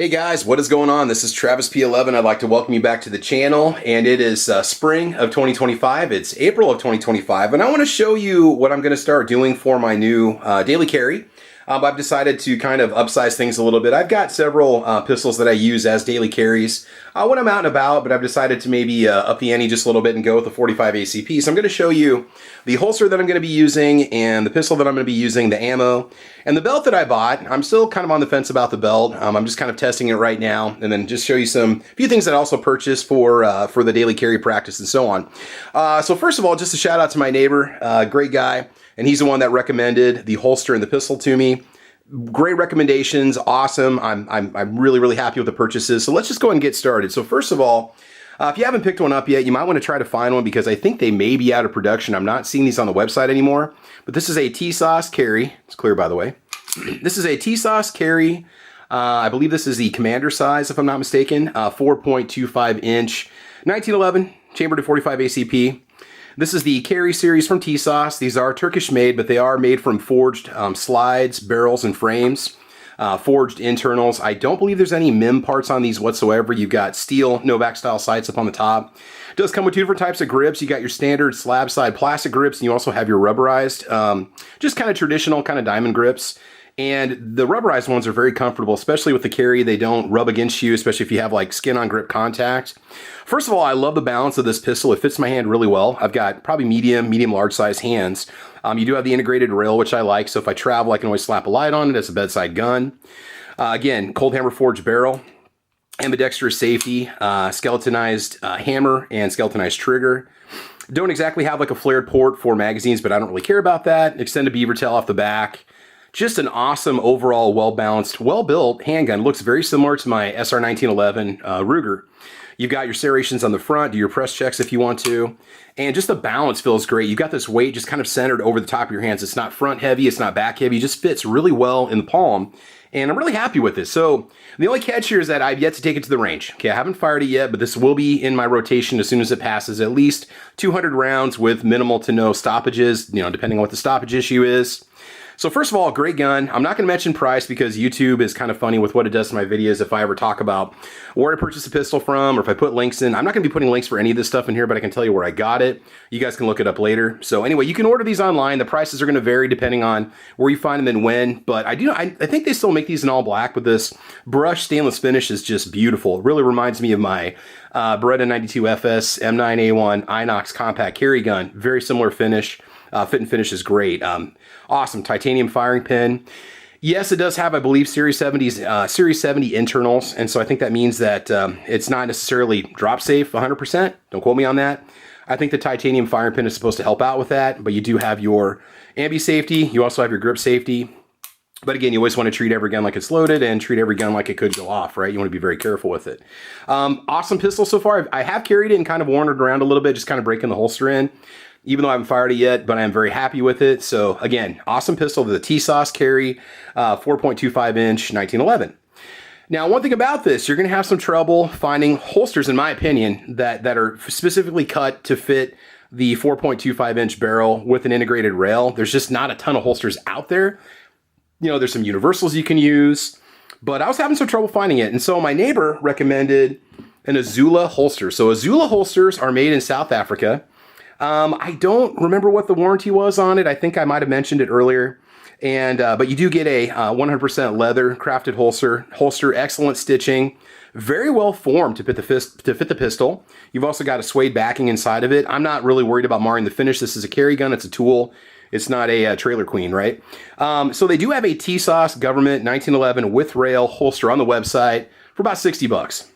Hey guys, what is going on? This is Travis P11. I'd like to welcome you back to the channel, and it is spring of 2025. It's April of 2025, and I want to show you what I'm going to start doing for my new daily carry. I've decided to kind of upsize things a little bit. I've got several pistols that I use as daily carries when I'm out and about, but I've decided to maybe up the ante just a little bit and go with the 45 ACP. So I'm going to show you the holster that I'm going to be using and the pistol that I'm going to be using, the ammo, and the belt that I bought. I'm still kind of on the fence about the belt. I'm just kind of testing it right now, and then just show you a few things that I also purchased for the daily carry practice and so on. So first of all, just a shout out to my neighbor, great guy. And he's the one that recommended the holster and the pistol to me. Great recommendations, awesome. I'm really happy with the purchases. So let's just go ahead and get started. So first of all, if you haven't picked one up yet, you might want to try to find one because I think they may be out of production. I'm not seeing these on the website anymore. But this is a Tisas carry. It's clear, by the way. This is a Tisas carry. I believe this is the commander size, if I'm not mistaken. 4.25 inch, 1911 chambered to 45 ACP. This is the carry series from Tisas. These are Turkish made, but they are made from forged slides, barrels, and frames. Forged internals. I don't believe there's any MIM parts on these whatsoever. You've got steel Novak style sights up on the top. It does come with two different types of grips. You got your standard slab side plastic grips, and you also have your rubberized, just kind of traditional kind of diamond grips. And the rubberized ones are very comfortable, especially with the carry. They don't rub against you, especially if you have like skin on grip contact. First of all, I love the balance of this pistol. It fits my hand really well. I've got probably medium, large size hands. You do have the integrated rail, which I like. So if I travel, I can always slap a light on it as a bedside gun. Again, cold hammer forged barrel, ambidextrous safety, skeletonized hammer, and skeletonized trigger. Don't exactly have like a flared port for magazines, but I don't really care about that. Extended beaver tail off the back. Just an awesome overall, well-balanced, well-built handgun. Looks very similar to my SR 1911 Ruger. You've got your serrations on the front, do your press checks if you want to, and just the balance feels great. You've got this weight just kind of centered over the top of your hands. It's not front heavy, it's not back heavy, it just fits really well in the palm, and I'm really happy with this. So the only catch here is that I've yet to take it to the range. Okay, I haven't fired it yet, but this will be in my rotation as soon as it passes at least 200 rounds with minimal to no stoppages, depending on what the stoppage issue is. So first of all, great gun. I'm not going to mention price because YouTube is kind of funny with what it does to my videos if I ever talk about where I purchased a pistol from or if I put links in. I'm not going to be putting links for any of this stuff in here, but I can tell you where I got it. You guys can look it up later. So anyway, you can order these online. The prices are going to vary depending on where you find them and when, but I think they still make these in all black, but this brushed stainless finish is just beautiful. It really reminds me of my Beretta 92 FS M9A1 Inox compact carry gun. Very similar finish. Fit and finish is great. Awesome titanium firing pin. Yes, it does have, I believe, Series 70 internals, and so I think that means that it's not necessarily drop safe 100%. Don't quote me on that. I think the titanium firing pin is supposed to help out with that, but you do have your ambi safety. You also have your grip safety. But again, you always want to treat every gun like it's loaded and treat every gun like it could go off, right? You want to be very careful with it. Awesome pistol so far. I have carried it and kind of worn it around a little bit, just kind of breaking the holster in. Even though I haven't fired it yet, but I'm very happy with it. So again, awesome pistol, the Tisas carry, 4.25 inch, 1911. Now, one thing about this, you're going to have some trouble finding holsters, in my opinion, that are specifically cut to fit the 4.25 inch barrel with an integrated rail. There's just not a ton of holsters out there. There's some universals you can use, but I was having some trouble finding it. And so my neighbor recommended an Azula holster. So Azula holsters are made in South Africa. I don't remember what the warranty was on it. I think I might have mentioned it earlier. And but you do get a 100% leather crafted holster, excellent stitching, very well formed to fit the pistol. You've also got a suede backing inside of it. I'm not really worried about marring the finish. This is a carry gun. It's a tool. It's not a trailer queen, right? So they do have a Tisas government 1911 with rail holster on the website for about 60 bucks.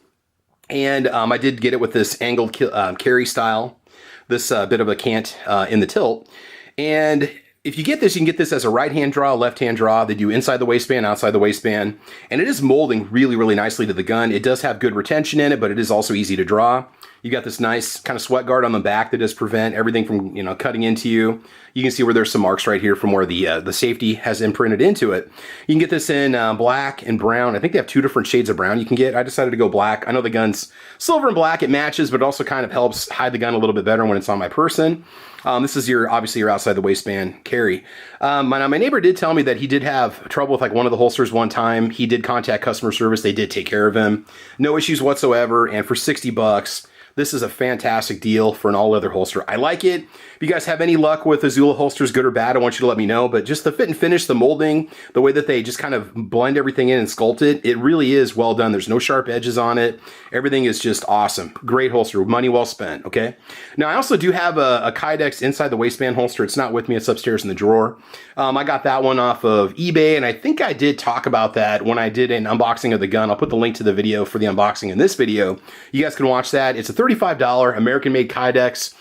And I did get it with this angled carry style. This bit of a cant in the tilt. And if you get this, you can get this as a right-hand draw, left-hand draw. They do inside the waistband, outside the waistband. And it is molding really nicely to the gun. It does have good retention in it, but it is also easy to draw. You got this nice kind of sweat guard on the back that does prevent everything from cutting into you. You can see where there's some marks right here from where the safety has imprinted into it. You can get this in black and brown. I think they have two different shades of brown you can get. I decided to go black. I know the gun's silver and black. It matches, but it also kind of helps hide the gun a little bit better when it's on my person. This is obviously your outside the waistband carry. My neighbor did tell me that he did have trouble with like one of the holsters one time. He did contact customer service. They did take care of him. No issues whatsoever. And for 60 bucks, this is a fantastic deal for an all-leather holster. I like it. If you guys have any luck with Azula holsters, good or bad, I want you to let me know. But just the fit and finish, the molding, the way that they just kind of blend everything in and sculpt it, it really is well done. There's no sharp edges on it. Everything is just awesome. Great holster. Money well spent, okay? Now, I also do have a Kydex inside the waistband holster. It's not with me. It's upstairs in the drawer. I got that one off of eBay, and I think I did talk about that when I did an unboxing of the gun. I'll put the link to the video for the unboxing in this video. You guys can watch that. It's a $35 American-made Kydex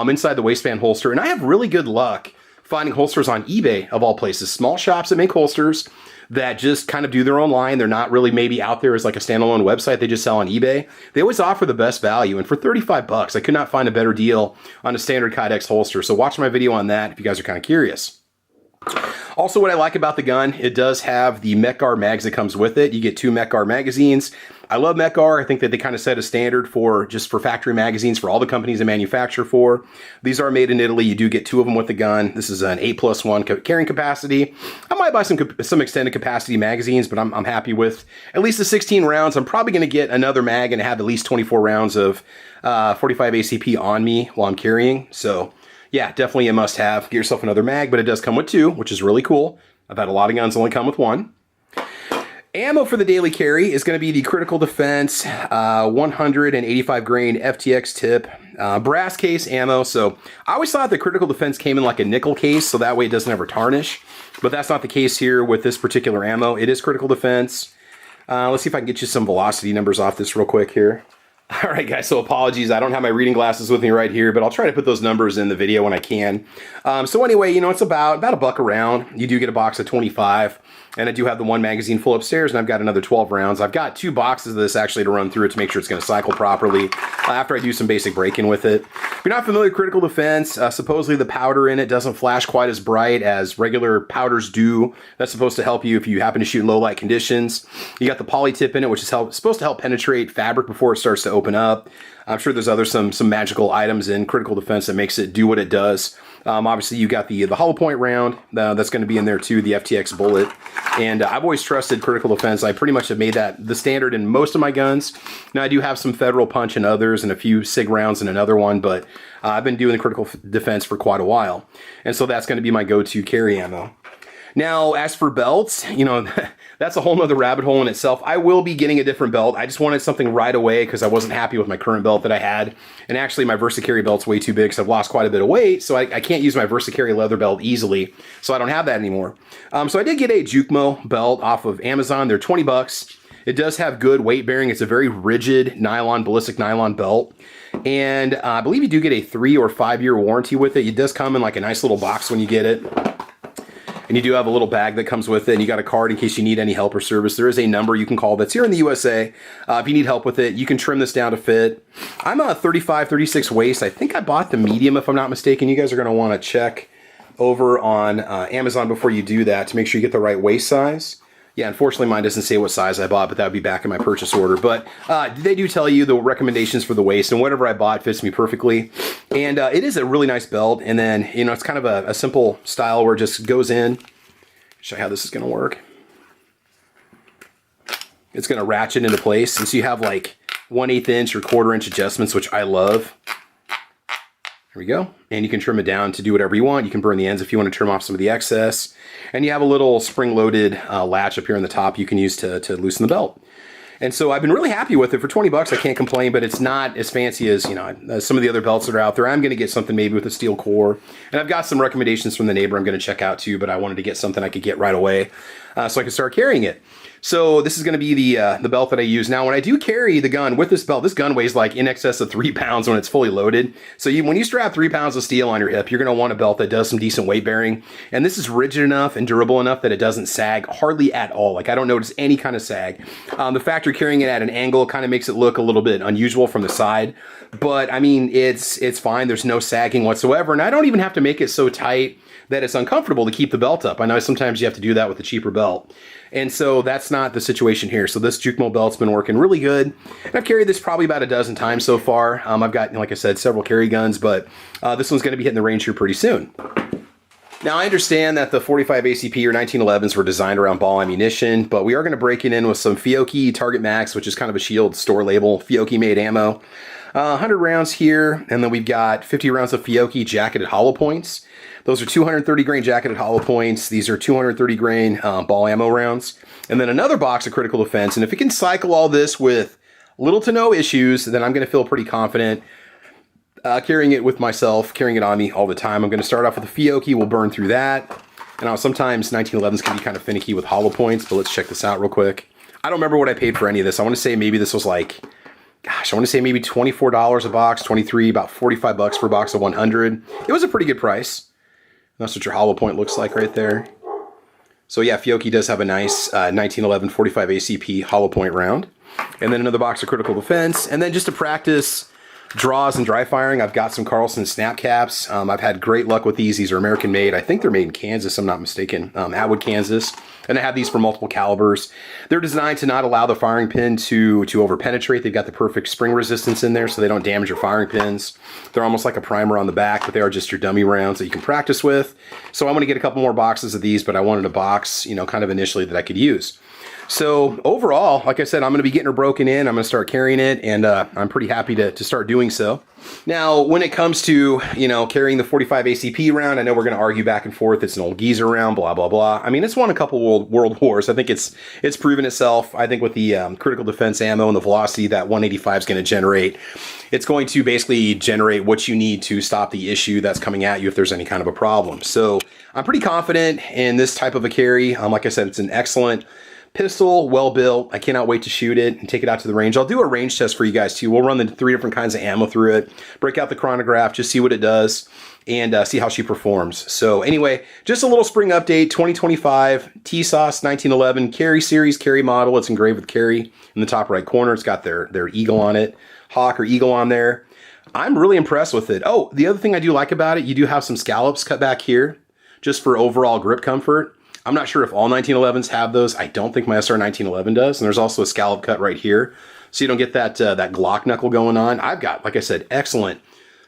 inside the waistband holster, and I have really good luck finding holsters on eBay, of all places. Small shops that make holsters that just kind of do their own line. They're not really maybe out there as like a standalone website. They just sell on eBay. They always offer the best value, and for 35 bucks, I could not find a better deal on a standard Kydex holster. So watch my video on that if you guys are kind of curious. Also, what I like about the gun, it does have the Mech-Gar mags that comes with it. You get 2 Mech-Gar magazines. I love Mech-Gar. I think that they kind of set a standard for factory magazines for all the companies they manufacture for. These are made in Italy. You do get 2 of them with the gun. This is an 8+1 carrying capacity. I might buy some extended capacity magazines, but I'm happy with at least the 16 rounds. I'm probably going to get another mag and have at least 24 rounds of 45 ACP on me while I'm carrying. So yeah, definitely a must-have. Get yourself another mag, but it does come with 2, which is really cool. I've had a lot of guns only come with 1. Ammo for the daily carry is going to be the Critical Defense 185 grain FTX tip brass case ammo. So I always thought the Critical Defense came in like a nickel case, so that way it doesn't ever tarnish. But that's not the case here with this particular ammo. It is Critical Defense. Let's see if I can get you some velocity numbers off this real quick here. All right, guys, so apologies. I don't have my reading glasses with me right here, but I'll try to put those numbers in the video when I can. So anyway, it's about $1 a round. You do get a box of 25, and I do have the 1 magazine full upstairs, and I've got another 12 rounds. I've got 2 boxes of this actually to run through it to make sure it's going to cycle properly after I do some basic break-in with it. If you're not familiar with Critical Defense, supposedly the powder in it doesn't flash quite as bright as regular powders do. That's supposed to help you if you happen to shoot in low-light conditions. You got the poly tip in it, which is supposed to help penetrate fabric before it starts to open up. I'm sure there's some magical items in Critical Defense that makes it do what it does. Obviously, you got the hollow point round that's going to be in there too, the FTX bullet. And I've always trusted Critical Defense. I pretty much have made that the standard in most of my guns. Now, I do have some Federal Punch in others and a few SIG rounds in another one, but I've been doing the Critical Defense for quite a while. And so that's going to be my go-to carry ammo. Now, as for belts, that's a whole nother rabbit hole in itself. I will be getting a different belt. I just wanted something right away because I wasn't happy with my current belt that I had. And actually, my VersaCarry belt's way too big because I've lost quite a bit of weight, so I can't use my VersaCarry leather belt easily, so I don't have that anymore. So I did get a Jukmo belt off of Amazon. They're 20 bucks. It does have good weight bearing. It's a very rigid ballistic nylon belt. And I believe you do get a 3 or 5 year warranty with it. It does come in like a nice little box when you get it. And you do have a little bag that comes with it, and you got a card in case you need any help or service. There is a number you can call that's here in the USA. If you need help with it, you can trim this down to fit. I'm a 35, 36 waist. I think I bought the medium, if I'm not mistaken. You guys are going to want to check over on Amazon before you do that to make sure you get the right waist size. Yeah, unfortunately, mine doesn't say what size I bought, but that would be back in my purchase order. But they do tell you the recommendations for the waist, and whatever I bought fits me perfectly. And it is a really nice belt. And then, it's kind of a simple style where it just goes in. Show you how this is going to work. It's going to ratchet into place. And so you have like 1/8 inch or 1/4 inch adjustments, which I love. There we go. And you can trim it down to do whatever you want. You can burn the ends if you want to trim off some of the excess. And you have a little spring-loaded latch up here on the top you can use to loosen the belt. And so I've been really happy with it. For 20 bucks, I can't complain, but it's not as fancy as, some of the other belts that are out there. I'm going to get something maybe with a steel core. And I've got some recommendations from the neighbor I'm going to check out too, but I wanted to get something I could get right away so I could start carrying it. So this is going to be the belt that I use. Now, when I do carry the gun with this belt, this gun weighs like in excess of 3 pounds when it's fully loaded. So when you strap 3 pounds of steel on your hip, you're going to want a belt that does some decent weight bearing. And this is rigid enough and durable enough that it doesn't sag hardly at all. Like I don't notice any kind of sag. The fact you're carrying it at an angle kind of makes it look a little bit unusual from the side. But I mean, it's fine. There's no sagging whatsoever. And I don't even have to make it so tight that it's uncomfortable to keep the belt up. I know sometimes you have to do that with a cheaper belt. And so that's that's not the situation here. So this Jukmo belt's been working really good. And I've carried this probably about a dozen times so far. I've got, like I said, several carry guns, but this one's going to be hitting the range here pretty soon. Now, I understand that the 45 ACP or 1911s were designed around ball ammunition, but we are going to break it in with some Fiocchi Target Max, which is kind of a Shield store label, Fiocchi made ammo. 100 rounds here, and then we've got 50 rounds of Fiocchi jacketed hollow points. Those are 230 grain jacketed hollow points. These are 230 grain ball ammo rounds. And then another box of Critical Defense. And if we can cycle all this with little to no issues, then I'm going to feel pretty confident carrying it with myself, carrying it on me all the time. I'm going to start off with the Fiocchi. We'll burn through that. And now sometimes 1911s can be kind of finicky with hollow points, but let's check this out real quick. I don't remember what I paid for any of this. I want to say maybe this was like, gosh, I want to say maybe $24 a box, 23, about 45 bucks for a box of 100. It was a pretty good price. That's what your hollow point looks like right there. So yeah, Fiocchi does have a nice 1911 45 ACP hollow point round. And then another box of Critical Defense. And then just to practice draws and dry firing, I've got some Carlson snap caps. I've had great luck with these. These are American made. I think they're made in Kansas, I'm not mistaken. Atwood, Kansas. And I have these for multiple calibers. They're designed to not allow the firing pin to over penetrate. They've got the perfect spring resistance in there so they don't damage your firing pins. They're almost like a primer on the back, but they are just your dummy rounds that you can practice with. So I'm going to get a couple more boxes of these, but I wanted a box, you know, kind of initially that I could use. So overall, like I said, I'm going to be getting her broken in. I'm going to start carrying it, and I'm pretty happy to start doing so. Now, when it comes to, you know, carrying the 45 ACP round, I know we're going to argue back and forth. It's an old geezer round, blah, blah, blah. I mean, it's won a couple world wars. I think it's proven itself. I think with the Critical Defense ammo and the velocity that 185 is going to generate, it's going to basically generate what you need to stop the issue that's coming at you if there's any kind of a problem. So I'm pretty confident in this type of a carry. Like I said, it's an excellent pistol, well built. I cannot wait to shoot it and take it out to the range. I'll do a range test for you guys too. We'll run the 3 different kinds of ammo through it, break out the chronograph, just see what it does, and see how she performs. So anyway, just a little spring update, 2025 Tisas 1911 carry series, carry model. It's engraved with carry in the top right corner. It's got their eagle on it, hawk or eagle on there. I'm really impressed with it. Oh, the other thing I do like about it, you do have some scallops cut back here just for overall grip comfort. I'm not sure if all 1911s have those. I don't think my SR 1911 does. And there's also a scallop cut right here, so you don't get that Glock knuckle going on. I've got, like I said, excellent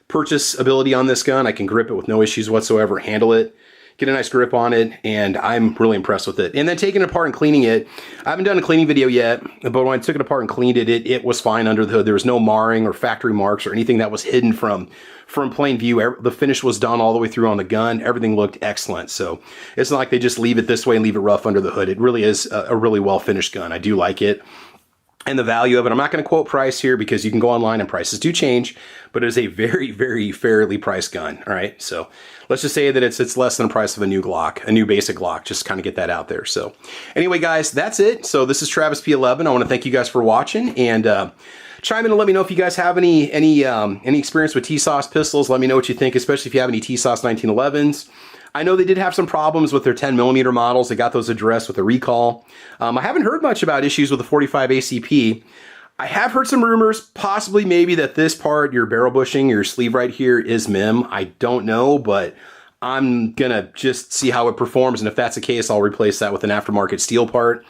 purchase ability on this gun. I can grip it with no issues whatsoever, handle it, get a nice grip on it, and I'm really impressed with it. And then taking it apart and cleaning it, I haven't done a cleaning video yet, but when I took it apart and cleaned it, it was fine under the hood. There was no marring or factory marks or anything that was hidden from plain view. The finish was done all the way through on the gun. Everything looked excellent. So it's not like they just leave it this way and leave it rough under the hood. It really is a really well finished gun. I do like it. And the value of it, I'm not going to quote price here because you can go online and prices do change, but it is a very, very fairly priced gun. All right. So let's just say that it's less than the price of a new Glock, a new basic Glock, just kind of get that out there. So anyway, guys, that's it. So this is Travis P11. I want to thank you guys for watching, and chime in and let me know if you guys have any experience with Tisas pistols. Let me know what you think, especially if you have any Tisas 1911s. I know they did have some problems with their 10mm models. They got those addressed with a recall. I haven't heard much about issues with the 45 ACP. I have heard some rumors, possibly maybe that this part, your barrel bushing, your sleeve right here, is MIM. I don't know, but I'm gonna just see how it performs, and if that's the case, I'll replace that with an aftermarket steel part.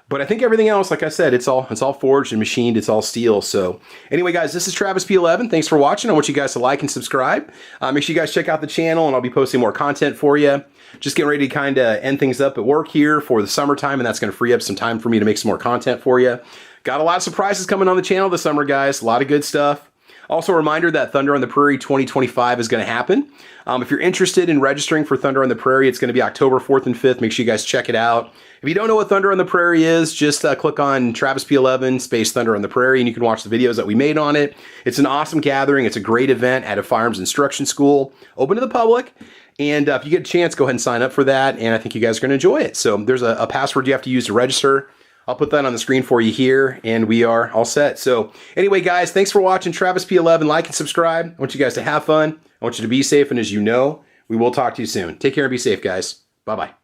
But I think everything else, like I said, it's all forged and machined. It's all steel. So anyway, guys, this is Travis P11. Thanks for watching. I want you guys to like and subscribe. Make sure you guys check out the channel, and I'll be posting more content for you. Just getting ready to kind of end things up at work here for the summertime, and that's going to free up some time for me to make some more content for you. Got a lot of surprises coming on the channel this summer, guys. A lot of good stuff. Also, a reminder that Thunder on the Prairie 2025 is going to happen. If you're interested in registering for Thunder on the Prairie, it's going to be October 4th and 5th. Make sure you guys check it out. If you don't know what Thunder on the Prairie is, just click on Travis P11 space Thunder on the Prairie, and you can watch the videos that we made on it. It's an awesome gathering. It's a great event at a firearms instruction school, open to the public. And if you get a chance, go ahead and sign up for that, and I think you guys are going to enjoy it. So there's a password you have to use to register. I'll put that on the screen for you here, and we are all set. So anyway, guys, thanks for watching Travis P11. Like and subscribe. I want you guys to have fun. I want you to be safe, and as you know, we will talk to you soon. Take care and be safe, guys. Bye-bye.